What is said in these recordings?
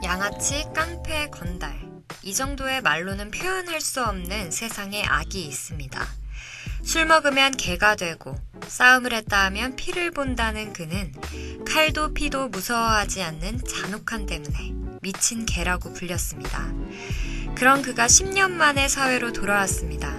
양아치, 깡패, 건달, 이 정도의 말로는 표현할 수 없는 세상에 악이 있습니다. 술 먹으면 개가 되고 싸움을 했다 하면 피를 본다는 그는 칼도 피도 무서워하지 않는 잔혹한 때문에 미친 개라고 불렸습니다. 그런 그가 10년 만에 사회로 돌아왔습니다.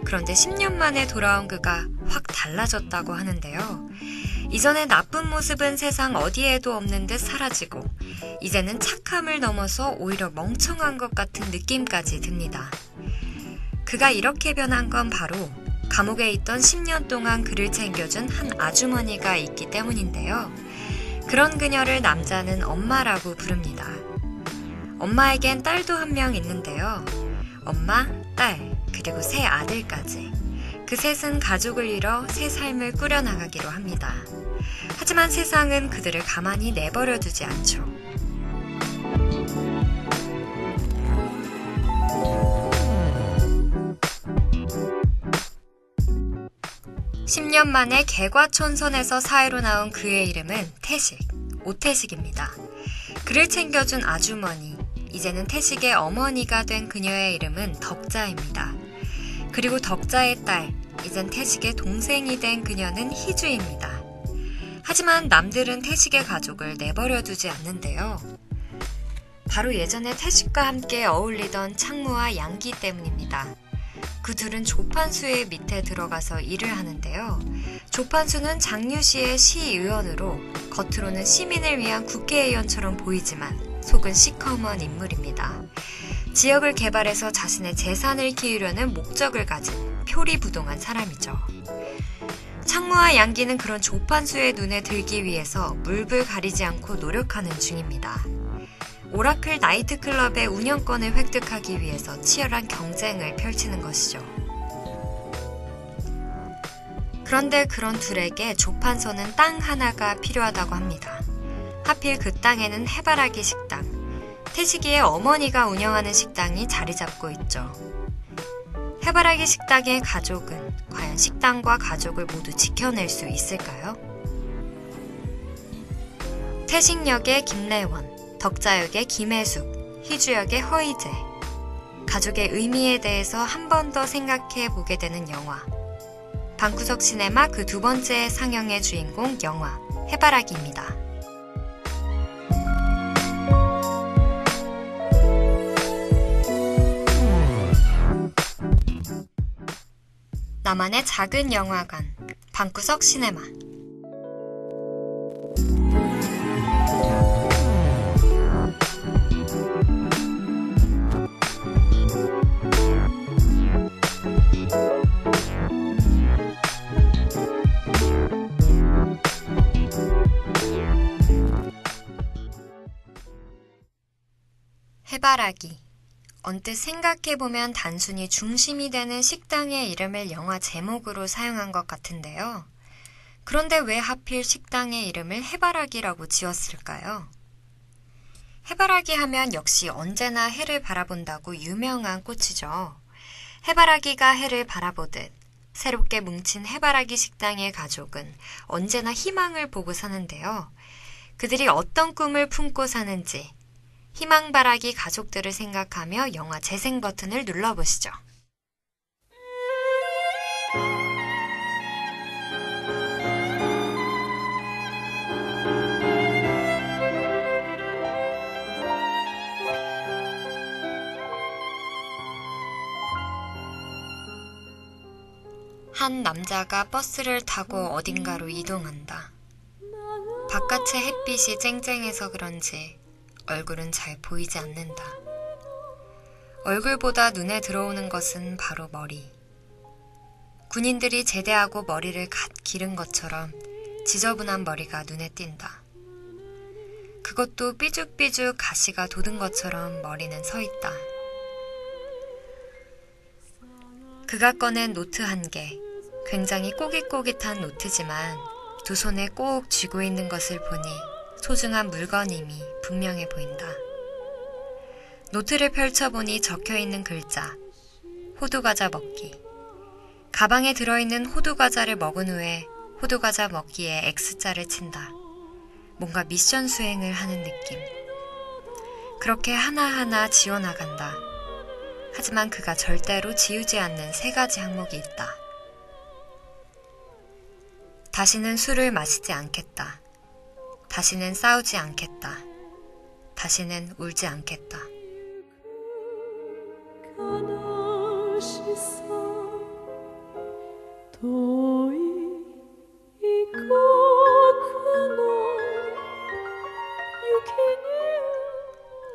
그런데 10년 만에 돌아온 그가 확 달라졌다고 하는데요. 이전의 나쁜 모습은 세상 어디에도 없는 듯 사라지고 이제는 착함을 넘어서 오히려 멍청한 것 같은 느낌까지 듭니다. 그가 이렇게 변한 건 바로 감옥에 있던 10년 동안 그를 챙겨준 한 아주머니가 있기 때문인데요. 그런 그녀를 남자는 엄마라고 부릅니다. 엄마에겐 딸도 한 명 있는데요. 엄마, 딸, 그리고 세 아들까지. 그 셋은 가족을 이뤄 새 삶을 꾸려나가기로 합니다. 하지만 세상은 그들을 가만히 내버려 두지 않죠. (10년) 만에 개과천선에서 사회로 나온 그의 이름은 태식, 오태식입니다. 그를 챙겨준 아주머니, 이제는 태식의 어머니가 된 그녀의 이름은 덕자입니다. 그리고 덕자의 딸, 이젠 태식의 동생이 된 그녀는 희주입니다. 하지만 남들은 태식의 가족을 내버려 두지 않는데요. 바로 예전에 태식과 함께 어울리던 창무와 양기 때문입니다. 그 둘은 조판수의 밑에 들어가서 일을 하는데요. 조판수는 장류시의 시의원으로 겉으로는 시민을 위한 국회의원처럼 보이지만 속은 시커먼 인물입니다. 지역을 개발해서 자신의 재산을 키우려는 목적을 가진 표리부동한 사람이죠. 창무와 양기는 그런 조판수의 눈에 들기 위해서 물불 가리지 않고 노력하는 중입니다. 오라클 나이트클럽의 운영권을 획득하기 위해서 치열한 경쟁을 펼치는 것이죠. 그런데 그런 둘에게 조판소는 땅 하나가 필요하다고 합니다. 하필 그 땅에는 해바라기 식당, 태식이의 어머니가 운영하는 식당이 자리 잡고 있죠. 해바라기 식당의 가족은 과연 식당과 가족을 모두 지켜낼 수 있을까요? 태식 역의 김래원, 덕자 역의 김혜숙, 희주 역의 허이제. 가족의 의미에 대해서 한 번 더 생각해 보게 되는 영화. 방구석 시네마 그 두 번째 상영의 주인공 영화 해바라기입니다. 나만의 작은 영화관, 방구석 시네마. 해바라기. 언뜻 생각해보면 단순히 중심이 되는 식당의 이름을 영화 제목으로 사용한 것 같은데요. 그런데 왜 하필 식당의 이름을 해바라기라고 지었을까요? 해바라기 하면 역시 언제나 해를 바라본다고 유명한 꽃이죠. 해바라기가 해를 바라보듯 새롭게 뭉친 해바라기 식당의 가족은 언제나 희망을 보고 사는데요. 그들이 어떤 꿈을 품고 사는지 희망바라기 가족들을 생각하며 영화 재생 버튼을 눌러보시죠. 한 남자가 버스를 타고 어딘가로 이동한다. 바깥의 햇빛이 쨍쨍해서 그런지 얼굴은 잘 보이지 않는다. 얼굴보다 눈에 들어오는 것은 바로 머리. 군인들이 제대하고 머리를 갓 기른 것처럼 지저분한 머리가 눈에 띈다. 그것도 삐죽삐죽 가시가 돋은 것처럼 머리는 서 있다. 그가 꺼낸 노트 한 개, 굉장히 꼬깃꼬깃한 노트지만 두 손에 꼭 쥐고 있는 것을 보니 소중한 물건임이 분명해 보인다. 노트를 펼쳐보니 적혀있는 글자, 호두과자 먹기. 가방에 들어있는 호두과자를 먹은 후에 호두과자 먹기에 X자를 친다. 뭔가 미션 수행을 하는 느낌. 그렇게 하나하나 지워나간다. 하지만 그가 절대로 지우지 않는 3가지 항목이 있다. 다시는 술을 마시지 않겠다. 다시는 싸우지 않겠다. 다시는 울지 않겠다.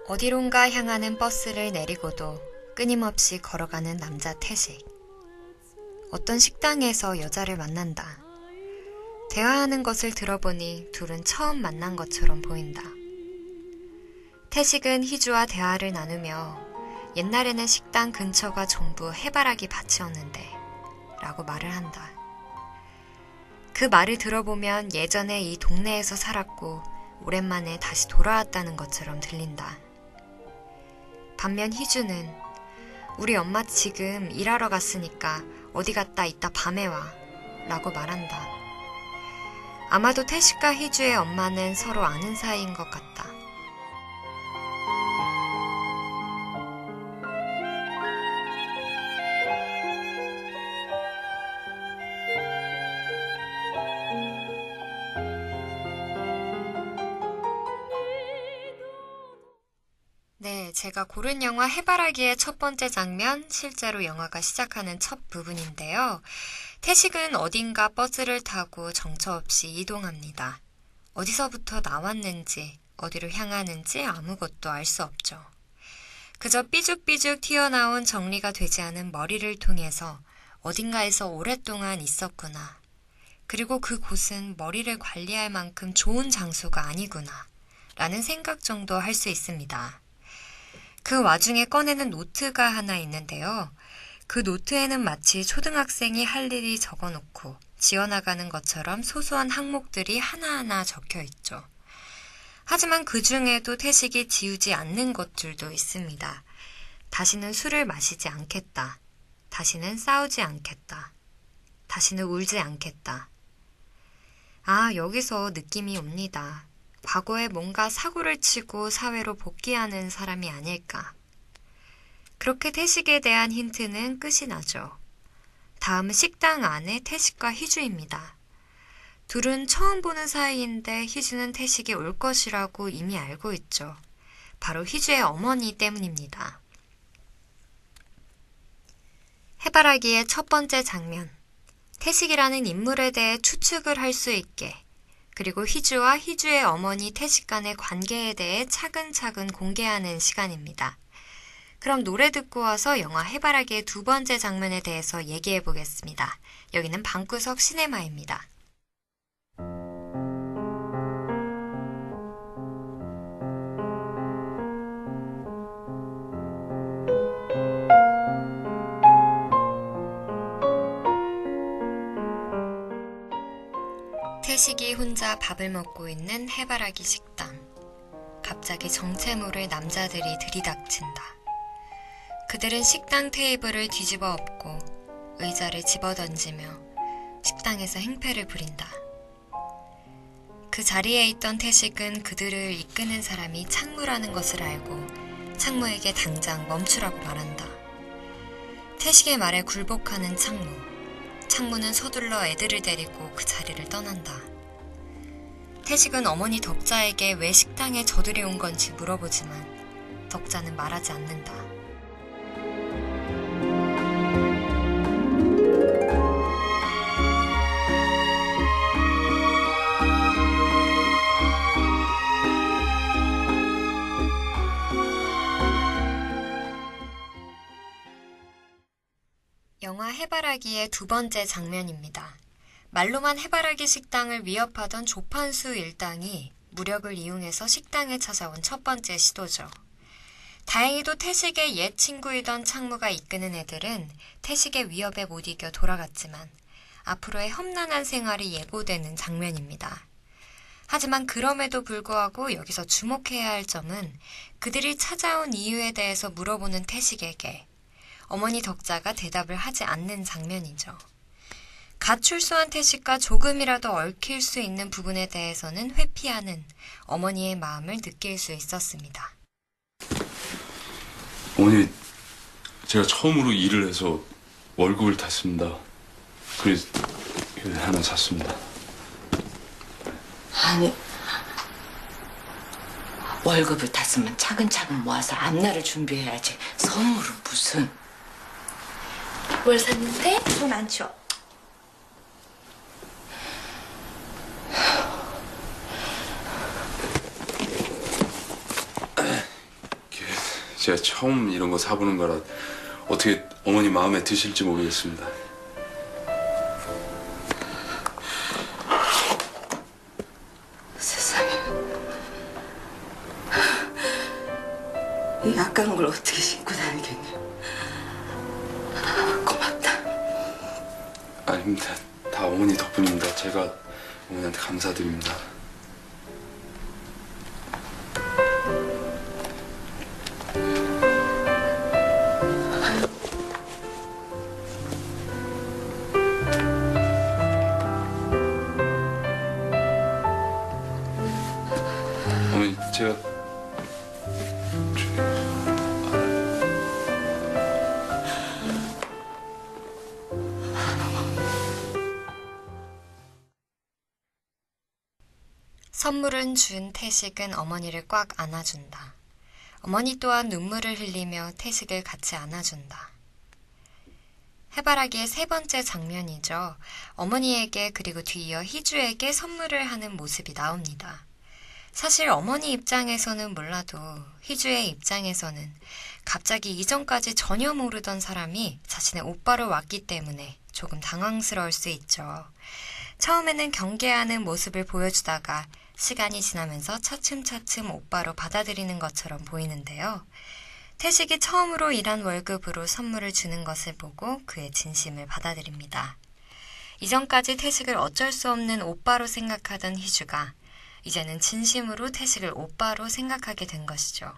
어디론가 향하는 버스를 내리고도 끊임없이 걸어가는 남자 태식. 어떤 식당에서 여자를 만난다. 대화하는 것을 들어보니 둘은 처음 만난 것처럼 보인다. 태식은 희주와 대화를 나누며 옛날에는 식당 근처가 전부 해바라기 밭이었는데 라고 말을 한다. 그 말을 들어보면 예전에 이 동네에서 살았고 오랜만에 다시 돌아왔다는 것처럼 들린다. 반면 희주는 우리 엄마 지금 일하러 갔으니까 어디 갔다 이따 밤에 와 라고 말한다. 아마도 태식과 희주의 엄마는 서로 아는 사이인 것 같다. 네, 제가 고른 영화 해바라기의 첫 번째 장면, 실제로 영화가 시작하는 첫 부분인데요. 태식은 어딘가 버스를 타고 정처 없이 이동합니다. 어디서부터 나왔는지, 어디로 향하는지 아무것도 알 수 없죠. 그저 삐죽삐죽 튀어나온 정리가 되지 않은 머리를 통해서 어딘가에서 오랫동안 있었구나. 그리고 그곳은 머리를 관리할 만큼 좋은 장소가 아니구나. 라는 생각 정도 할 수 있습니다. 그 와중에 꺼내는 노트가 하나 있는데요. 그 노트에는 마치 초등학생이 할 일이 적어놓고 지어나가는 것처럼 소소한 항목들이 하나하나 적혀 있죠. 하지만 그 중에도 태식이 지우지 않는 것들도 있습니다. 다시는 술을 마시지 않겠다. 다시는 싸우지 않겠다. 다시는 울지 않겠다. 아, 여기서 느낌이 옵니다. 과거에 뭔가 사고를 치고 사회로 복귀하는 사람이 아닐까. 그렇게 태식에 대한 힌트는 끝이 나죠. 다음은 식당 안에 태식과 희주입니다. 둘은 처음 보는 사이인데 희주는 태식이 올 것이라고 이미 알고 있죠. 바로 희주의 어머니 때문입니다. 해바라기의 첫 번째 장면. 태식이라는 인물에 대해 추측을 할 수 있게, 그리고 희주와 희주의 어머니 태식 간의 관계에 대해 차근차근 공개하는 시간입니다. 그럼 노래 듣고 와서 영화 해바라기의 두 번째 장면에 대해서 얘기해 보겠습니다. 여기는 방구석 시네마입니다. 태식이 혼자 밥을 먹고 있는 해바라기 식당. 갑자기 정체모를 남자들이 들이닥친다. 그들은 식당 테이블을 뒤집어 엎고 의자를 집어던지며 식당에서 행패를 부린다. 그 자리에 있던 태식은 그들을 이끄는 사람이 창무라는 것을 알고 창무에게 당장 멈추라고 말한다. 태식의 말에 굴복하는 창무. 창무는 서둘러 애들을 데리고 그 자리를 떠난다. 태식은 어머니 덕자에게 왜 식당에 저들이 온 건지 물어보지만 덕자는 말하지 않는다. 영화 해바라기의 두 번째 장면입니다. 말로만 해바라기 식당을 위협하던 조판수 일당이 무력을 이용해서 식당에 찾아온 첫 번째 시도죠. 다행히도 태식의 옛 친구이던 창무가 이끄는 애들은 태식의 위협에 못 이겨 돌아갔지만 앞으로의 험난한 생활이 예고되는 장면입니다. 하지만 그럼에도 불구하고 여기서 주목해야 할 점은 그들이 찾아온 이유에 대해서 물어보는 태식에게 어머니 덕자가 대답을 하지 않는 장면이죠. 갓 출소한 태식과 조금이라도 얽힐 수 있는 부분에 대해서는 회피하는 어머니의 마음을 느낄 수 있었습니다. 어머니, 제가 처음으로 일을 해서 월급을 탔습니다. 그래서 하나 샀습니다. 아니, 월급을 탔으면 차근차근 모아서 앞날을 준비해야지. 선물은 무슨. 뭘 샀는데? 손 안 치워. 제가 처음 이런 거 사보는 거라 어떻게 어머니 마음에 드실지 모르겠습니다. 세상에. 이 아까운 걸 어떻게 신고 다니겠냐. 고맙다. 아닙니다. 다 어머니 덕분입니다. 제가 어머니한테 감사드립니다. 어머니, 제가 선물은 준 태식은 어머니를 꽉 안아준다. 어머니 또한 눈물을 흘리며 태식을 같이 안아준다. 해바라기의 세 번째 장면이죠. 어머니에게 그리고 뒤이어 희주에게 선물을 하는 모습이 나옵니다. 사실 어머니 입장에서는 몰라도 희주의 입장에서는 갑자기 이전까지 전혀 모르던 사람이 자신의 오빠로 왔기 때문에 조금 당황스러울 수 있죠. 처음에는 경계하는 모습을 보여주다가 시간이 지나면서 차츰차츰 오빠로 받아들이는 것처럼 보이는데요. 태식이 처음으로 일한 월급으로 선물을 주는 것을 보고 그의 진심을 받아들입니다. 이전까지 태식을 어쩔 수 없는 오빠로 생각하던 희주가 이제는 진심으로 태식을 오빠로 생각하게 된 것이죠.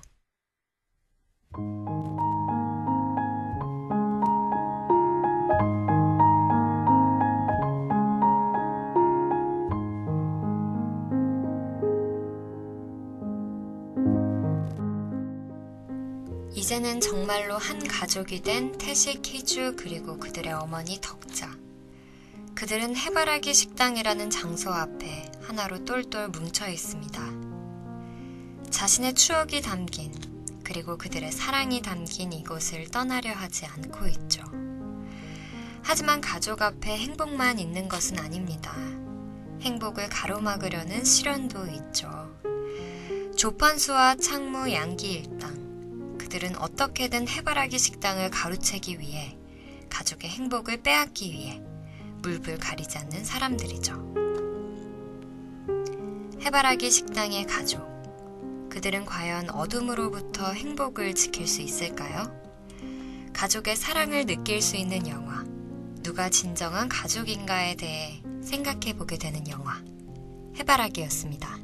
이제는 정말로 한 가족이 된 태식, 희주 그리고 그들의 어머니 덕자. 그들은 해바라기 식당이라는 장소 앞에 하나로 똘똘 뭉쳐 있습니다. 자신의 추억이 담긴 그리고 그들의 사랑이 담긴 이곳을 떠나려 하지 않고 있죠. 하지만 가족 앞에 행복만 있는 것은 아닙니다. 행복을 가로막으려는 시련도 있죠. 조판수와 창무 양기일당. 그들은 어떻게든 해바라기 식당을 가로채기 위해 가족의 행복을 빼앗기 위해 물불 가리지 않는 사람들이죠. 해바라기 식당의 가족. 그들은 과연 어둠으로부터 행복을 지킬 수 있을까요? 가족의 사랑을 느낄 수 있는 영화. 누가 진정한 가족인가에 대해 생각해보게 되는 영화. 해바라기였습니다.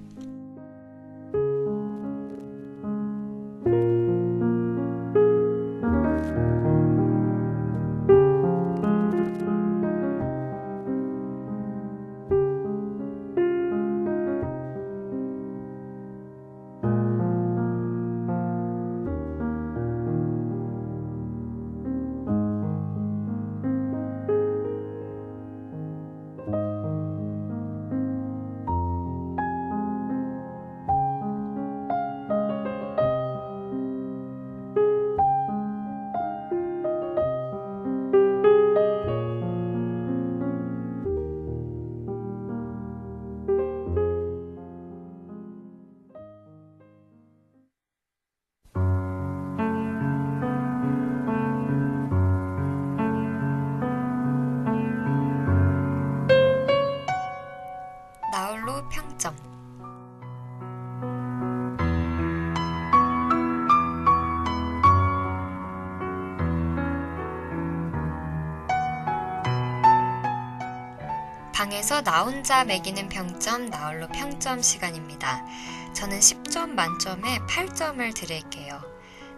방에서 나 혼자 매기는 평점, 나홀로 평점 시간입니다. 저는 10점 만점에 8점을 드릴게요.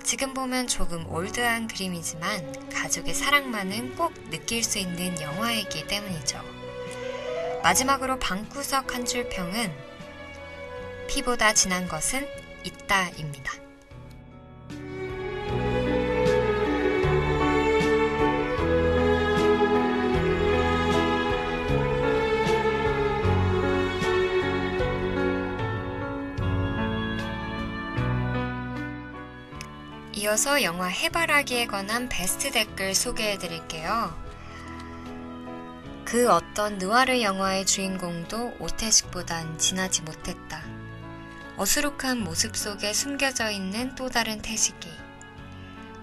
지금 보면 조금 올드한 그림이지만 가족의 사랑만은 꼭 느낄 수 있는 영화이기 때문이죠. 마지막으로 방구석 한 줄 평은 피보다 진한 것은 있다입니다. 이어서 영화 해바라기에 관한 베스트 댓글 소개해드릴게요. 그 어떤 느와르 영화의 주인공도 오태식보단 진하지 못했다. 어수룩한 모습 속에 숨겨져 있는 또 다른 태식이.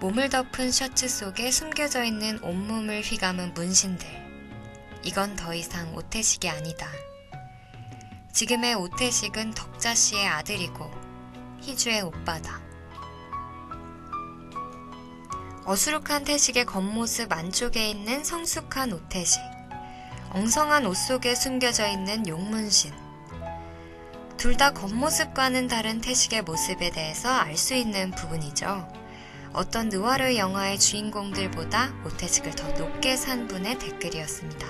몸을 덮은 셔츠 속에 숨겨져 있는 온몸을 휘감은 문신들. 이건 더 이상 오태식이 아니다. 지금의 오태식은 덕자 씨의 아들이고 희주의 오빠다. 어수룩한 태식의 겉모습 안쪽에 있는 성숙한 오태식. 엉성한 옷 속에 숨겨져 있는 용문신. 둘 다 겉모습과는 다른 태식의 모습에 대해서 알 수 있는 부분이죠. 어떤 느와르 영화의 주인공들보다 오태식을 더 높게 산 분의 댓글이었습니다.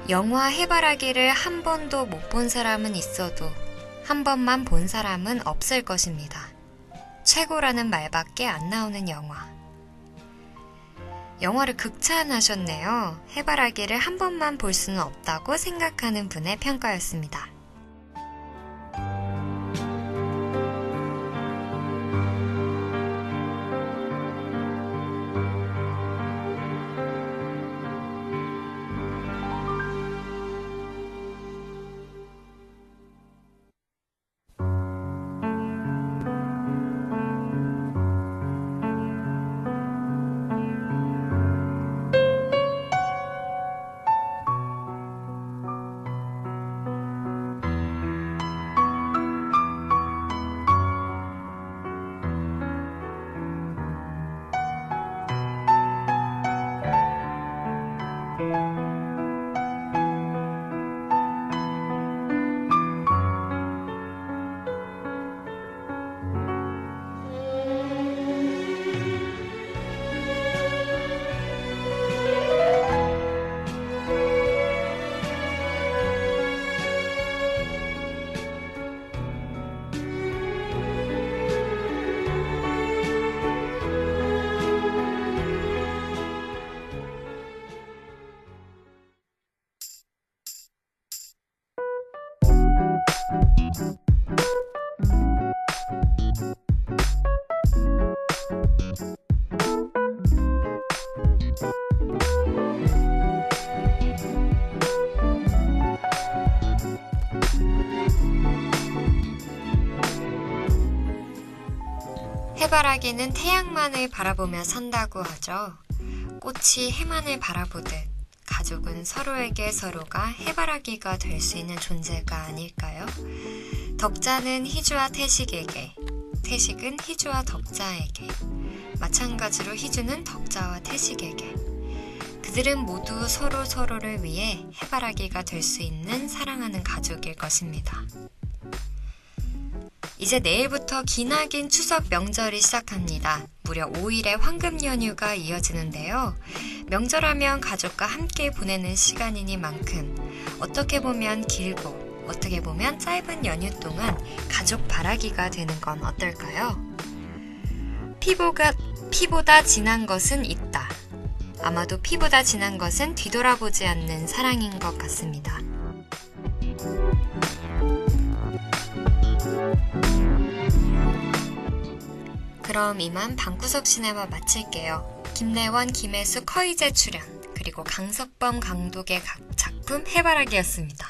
영화 해바라기를 한 번도 못 본 사람은 있어도 한 번만 본 사람은 없을 것입니다. 최고라는 말밖에 안 나오는 영화. 영화를 극찬하셨네요. 해바라기를 한 번만 볼 수는 없다고 생각하는 분의 평가였습니다. 해바라기는 태양만을 바라보며 산다고 하죠. 꽃이 해만을 바라보듯 가족은 서로에게 서로가 해바라기가 될 수 있는 존재가 아닐까요? 덕자는 희주와 태식에게, 태식은 희주와 덕자에게, 마찬가지로 희주는 덕자와 태식에게. 그들은 모두 서로를 위해 해바라기가 될 수 있는 사랑하는 가족일 것입니다. 이제 내일부터 기나긴 추석 명절이 시작합니다. 무려 5일의 황금 연휴가 이어지는데요. 명절하면 가족과 함께 보내는 시간이니만큼 어떻게 보면 길고 어떻게 보면 짧은 연휴 동안 가족 바라기가 되는 건 어떨까요? 피보다 진한 것은 있다. 아마도 피보다 진한 것은 뒤돌아보지 않는 사랑인 것 같습니다. 그럼 이만 방구석 시네마 마칠게요. 김래원, 김혜수, 커이제 출연, 그리고 강석범, 강독의 각 작품 해바라기였습니다.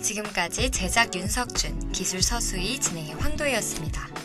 지금까지 제작 윤석준, 기술 서수희, 진행의 황도희였습니다.